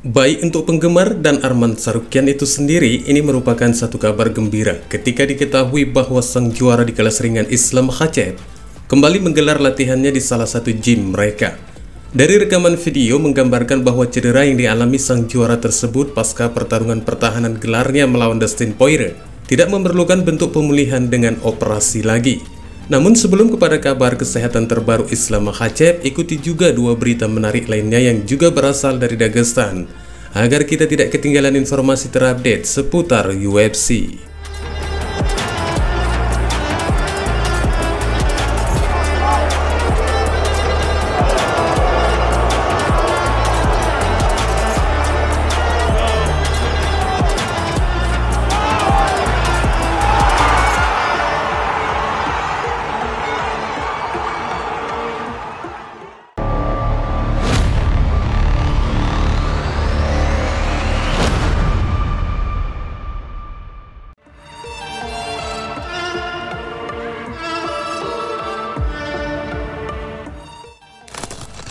Baik untuk penggemar dan Arman Tsarukyan itu sendiri, ini merupakan satu kabar gembira ketika diketahui bahwa sang juara di kelas ringan Islam Makhachev kembali menggelar latihannya di salah satu gym mereka. Dari rekaman video menggambarkan bahwa cedera yang dialami sang juara tersebut pasca pertarungan pertahanan gelarnya melawan Dustin Poirier tidak memerlukan bentuk pemulihan dengan operasi lagi. Namun sebelum kepada kabar kesehatan terbaru Islam Makhachev, ikuti juga dua berita menarik lainnya yang juga berasal dari Dagestan, agar kita tidak ketinggalan informasi terupdate seputar UFC.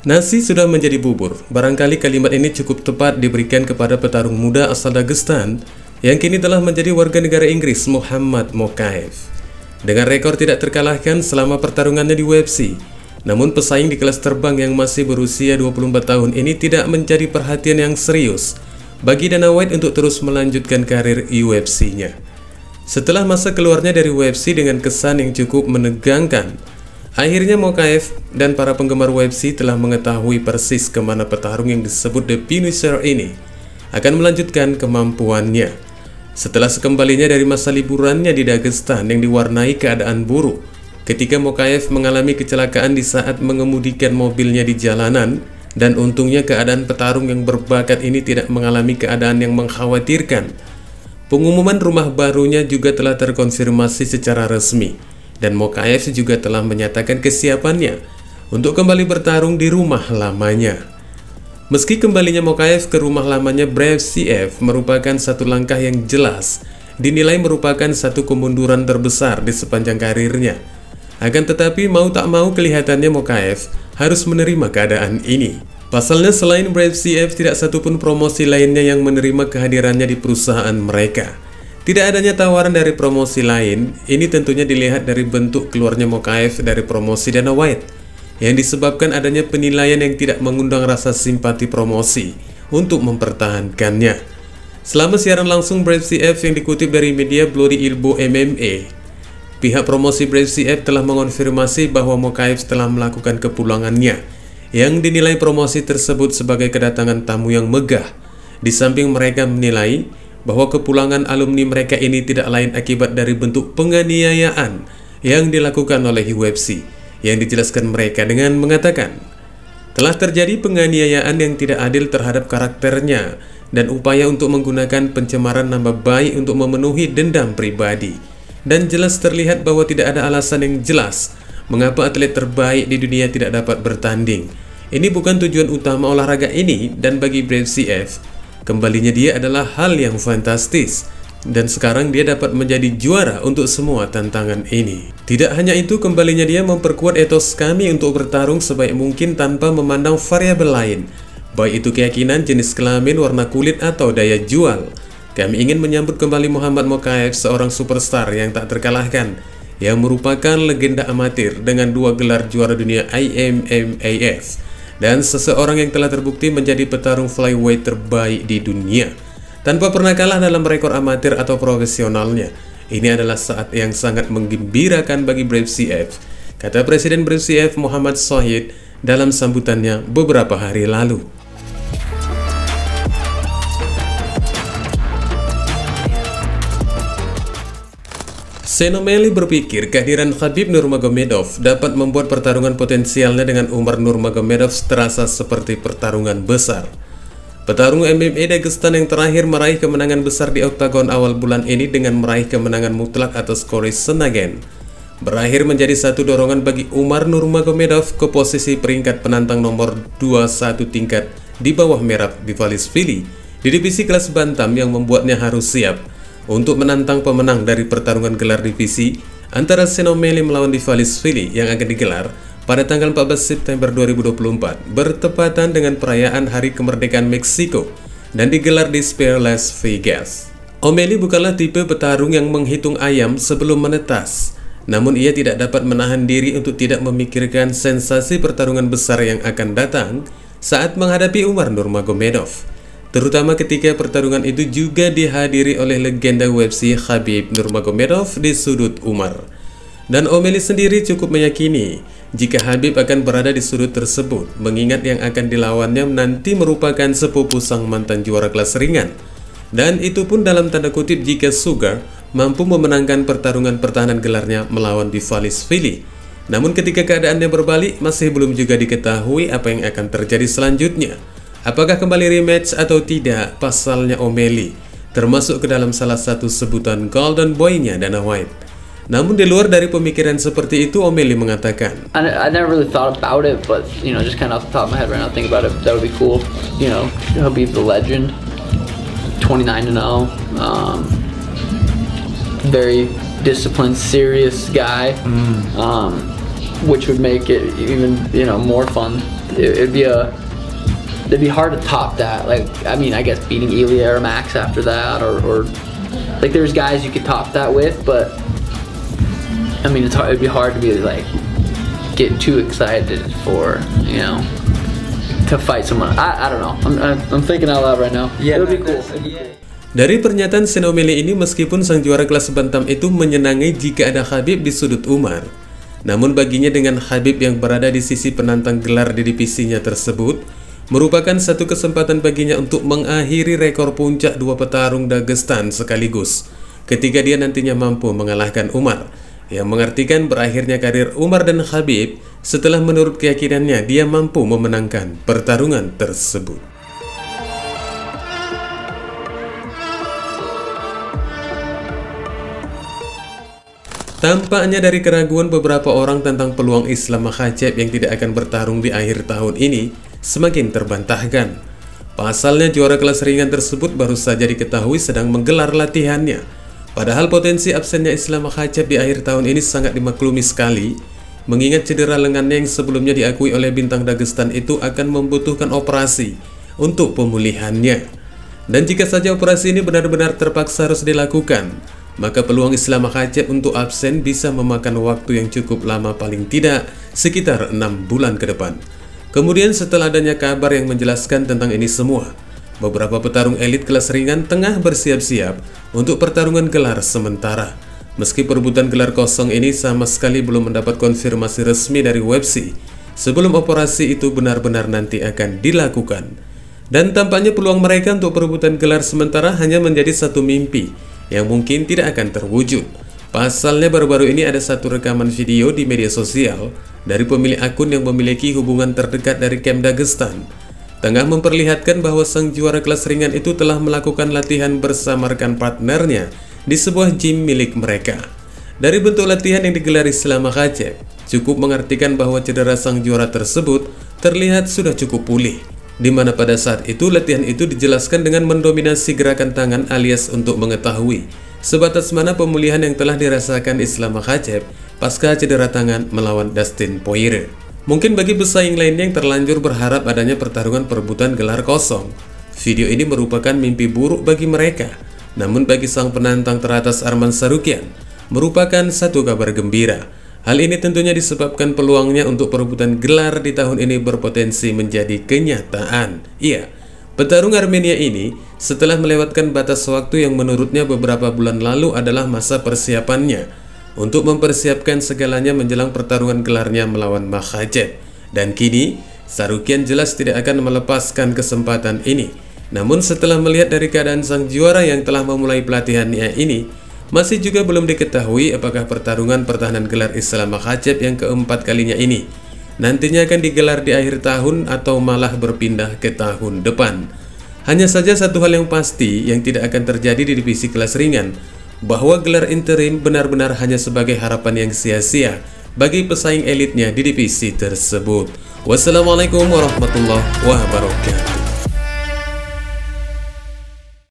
Nasi sudah menjadi bubur. Barangkali kalimat ini cukup tepat diberikan kepada petarung muda asal Dagestan yang kini telah menjadi warga negara Inggris, Muhammad Mokaev. Dengan rekor tidak terkalahkan selama pertarungannya di UFC, namun pesaing di kelas terbang yang masih berusia 24 tahun ini tidak menjadi perhatian yang serius bagi Dana White untuk terus melanjutkan karir UFC-nya. Setelah masa keluarnya dari UFC dengan kesan yang cukup menegangkan, akhirnya Mokaev dan para penggemar UFC telah mengetahui persis kemana petarung yang disebut The Punisher ini akan melanjutkan kemampuannya. Setelah sekembalinya dari masa liburannya di Dagestan yang diwarnai keadaan buruk, ketika Mokaev mengalami kecelakaan di saat mengemudikan mobilnya di jalanan, dan untungnya keadaan petarung yang berbakat ini tidak mengalami keadaan yang mengkhawatirkan. Pengumuman rumah barunya juga telah terkonfirmasi secara resmi, dan Mokaev juga telah menyatakan kesiapannya untuk kembali bertarung di rumah lamanya. Meski kembalinya Mokaev ke rumah lamanya, Brave CF merupakan satu langkah yang jelas dinilai merupakan satu kemunduran terbesar di sepanjang karirnya. Akan tetapi mau tak mau kelihatannya Mokaev harus menerima keadaan ini. Pasalnya selain Brave CF tidak satupun promosi lainnya yang menerima kehadirannya di perusahaan mereka. Tidak adanya tawaran dari promosi lain, ini tentunya dilihat dari bentuk keluarnya Mokaev dari promosi Dana White, yang disebabkan adanya penilaian yang tidak mengundang rasa simpati promosi untuk mempertahankannya. Selama siaran langsung Brave CF yang dikutip dari media Bloody Elbow MMA, pihak promosi Brave CF telah mengonfirmasi bahwa Mokaev telah melakukan kepulangannya, yang dinilai promosi tersebut sebagai kedatangan tamu yang megah. Di samping mereka menilai bahwa kepulangan alumni mereka ini tidak lain akibat dari bentuk penganiayaan yang dilakukan oleh UFC, yang dijelaskan mereka dengan mengatakan, telah terjadi penganiayaan yang tidak adil terhadap karakternya dan upaya untuk menggunakan pencemaran nama baik untuk memenuhi dendam pribadi. Dan jelas terlihat bahwa tidak ada alasan yang jelas mengapa atlet terbaik di dunia tidak dapat bertanding. Ini bukan tujuan utama olahraga ini, dan bagi Brave CF, kembalinya dia adalah hal yang fantastis, dan sekarang dia dapat menjadi juara untuk semua tantangan ini. Tidak hanya itu, kembalinya dia memperkuat etos kami untuk bertarung sebaik mungkin tanpa memandang variabel lain, baik itu keyakinan, jenis kelamin, warna kulit, atau daya jual. Kami ingin menyambut kembali Muhammad Mokaev, seorang superstar yang tak terkalahkan, yang merupakan legenda amatir dengan 2 gelar juara dunia IMMAF, dan seseorang yang telah terbukti menjadi petarung flyweight terbaik di dunia tanpa pernah kalah dalam rekor amatir atau profesionalnya. Ini adalah saat yang sangat menggembirakan bagi Brave CF, kata Presiden Brave CF Muhammad Shahid dalam sambutannya beberapa hari lalu. Sean O'Malley berpikir kehadiran Khabib Nurmagomedov dapat membuat pertarungan potensialnya dengan Umar Nurmagomedov terasa seperti pertarungan besar. Petarung MMA Dagestan yang terakhir meraih kemenangan besar di oktagon awal bulan ini dengan meraih kemenangan mutlak atas Corey Sandhagen, berakhir menjadi satu dorongan bagi Umar Nurmagomedov ke posisi peringkat penantang nomor 21 tingkat di bawah Merab Dvalishvili di divisi kelas bantam, yang membuatnya harus siap untuk menantang pemenang dari pertarungan gelar divisi antara Sean O'Malley melawan Dvalishvili yang akan digelar pada tanggal 14 September 2024 bertepatan dengan perayaan Hari Kemerdekaan Meksiko dan digelar di Sphere Las Vegas. O'Malley bukanlah tipe petarung yang menghitung ayam sebelum menetas, namun ia tidak dapat menahan diri untuk tidak memikirkan sensasi pertarungan besar yang akan datang saat menghadapi Umar Nurmagomedov, terutama ketika pertarungan itu juga dihadiri oleh legenda UFC Khabib Nurmagomedov di sudut Umar. Dan O'Malley sendiri cukup meyakini jika Khabib akan berada di sudut tersebut, mengingat yang akan dilawannya nanti merupakan sepupu sang mantan juara kelas ringan. Dan itu pun dalam tanda kutip jika Sugar mampu memenangkan pertarungan pertahanan gelarnya melawan Dvalishvili. Namun ketika keadaannya berbalik, masih belum juga diketahui apa yang akan terjadi selanjutnya. Apakah kembali rematch atau tidak, pasalnya O'Malley termasuk ke dalam salah satu sebutan Golden Boy-nya Dana White. Namun di luar dari pemikiran seperti itu, O'Malley mengatakan, I never really thought about it, but just kind of off the top of my head right now, think about it, that would be cool. Khabib's a legend. 29-0, very disciplined, serious guy, which would make it even more fun. It'd be hard to top that. I guess beating Ilya or Max after that, or there's guys you could top that with, but it'd be hard to be get too excited for to fight someone. I don't know. I'm thinking out loud right now. Yeah, it would be cool. Dari pernyataan Sean O'Malley ini, meskipun sang juara kelas bantam itu menyenangi jika ada Khabib di sudut Umar, namun baginya dengan Khabib yang berada di sisi penantang gelar di divisinya tersebut merupakan satu kesempatan baginya untuk mengakhiri rekor puncak dua petarung Dagestan sekaligus ketika dia nantinya mampu mengalahkan Umar, yang mengartikan berakhirnya karir Umar dan Khabib setelah menurut keyakinannya dia mampu memenangkan pertarungan tersebut. Tampaknya dari keraguan beberapa orang tentang peluang Islam Makhachev yang tidak akan bertarung di akhir tahun ini semakin terbantahkan. Pasalnya juara kelas ringan tersebut baru saja diketahui sedang menggelar latihannya. Padahal potensi absennya Islam Makhachev di akhir tahun ini sangat dimaklumi sekali, mengingat cedera lengannya yang sebelumnya diakui oleh bintang Dagestan itu akan membutuhkan operasi untuk pemulihannya. Dan jika saja operasi ini benar-benar terpaksa harus dilakukan, maka peluang Islam Makhachev untuk absen bisa memakan waktu yang cukup lama, paling tidak sekitar 6 bulan ke depan. Kemudian setelah adanya kabar yang menjelaskan tentang ini semua, beberapa petarung elit kelas ringan tengah bersiap-siap untuk pertarungan gelar sementara. Meski perebutan gelar kosong ini sama sekali belum mendapat konfirmasi resmi dari UFC sebelum operasi itu benar-benar nanti akan dilakukan. Dan tampaknya peluang mereka untuk perebutan gelar sementara hanya menjadi satu mimpi yang mungkin tidak akan terwujud. Pasalnya baru-baru ini ada satu rekaman video di media sosial dari pemilik akun yang memiliki hubungan terdekat dari camp Dagestan, tengah memperlihatkan bahwa sang juara kelas ringan itu telah melakukan latihan bersama rekan partnernya di sebuah gym milik mereka. Dari bentuk latihan yang digelar Islam Makhachev cukup mengartikan bahwa cedera sang juara tersebut terlihat sudah cukup pulih, di mana pada saat itu latihan itu dijelaskan dengan mendominasi gerakan tangan alias untuk mengetahui sebatas mana pemulihan yang telah dirasakan Islam Makhachev pasca cedera tangan melawan Dustin Poirier. Mungkin bagi pesaing lainnya yang terlanjur berharap adanya pertarungan perebutan gelar kosong, video ini merupakan mimpi buruk bagi mereka. Namun bagi sang penantang teratas Arman Tsarukyan merupakan satu kabar gembira. Hal ini tentunya disebabkan peluangnya untuk perebutan gelar di tahun ini berpotensi menjadi kenyataan. Iya, petarung Armenia ini setelah melewatkan batas waktu yang menurutnya beberapa bulan lalu adalah masa persiapannya untuk mempersiapkan segalanya menjelang pertarungan gelarnya melawan Makhachev. Dan kini Tsarukyan jelas tidak akan melepaskan kesempatan ini. Namun setelah melihat dari keadaan sang juara yang telah memulai pelatihannya ini, masih juga belum diketahui apakah pertarungan pertahanan gelar Islam Makhachev yang keempat kalinya ini nantinya akan digelar di akhir tahun atau malah berpindah ke tahun depan. Hanya saja satu hal yang pasti yang tidak akan terjadi di divisi kelas ringan, bahwa gelar interim benar-benar hanya sebagai harapan yang sia-sia bagi pesaing elitnya di divisi tersebut. Wassalamualaikum warahmatullahi wabarakatuh.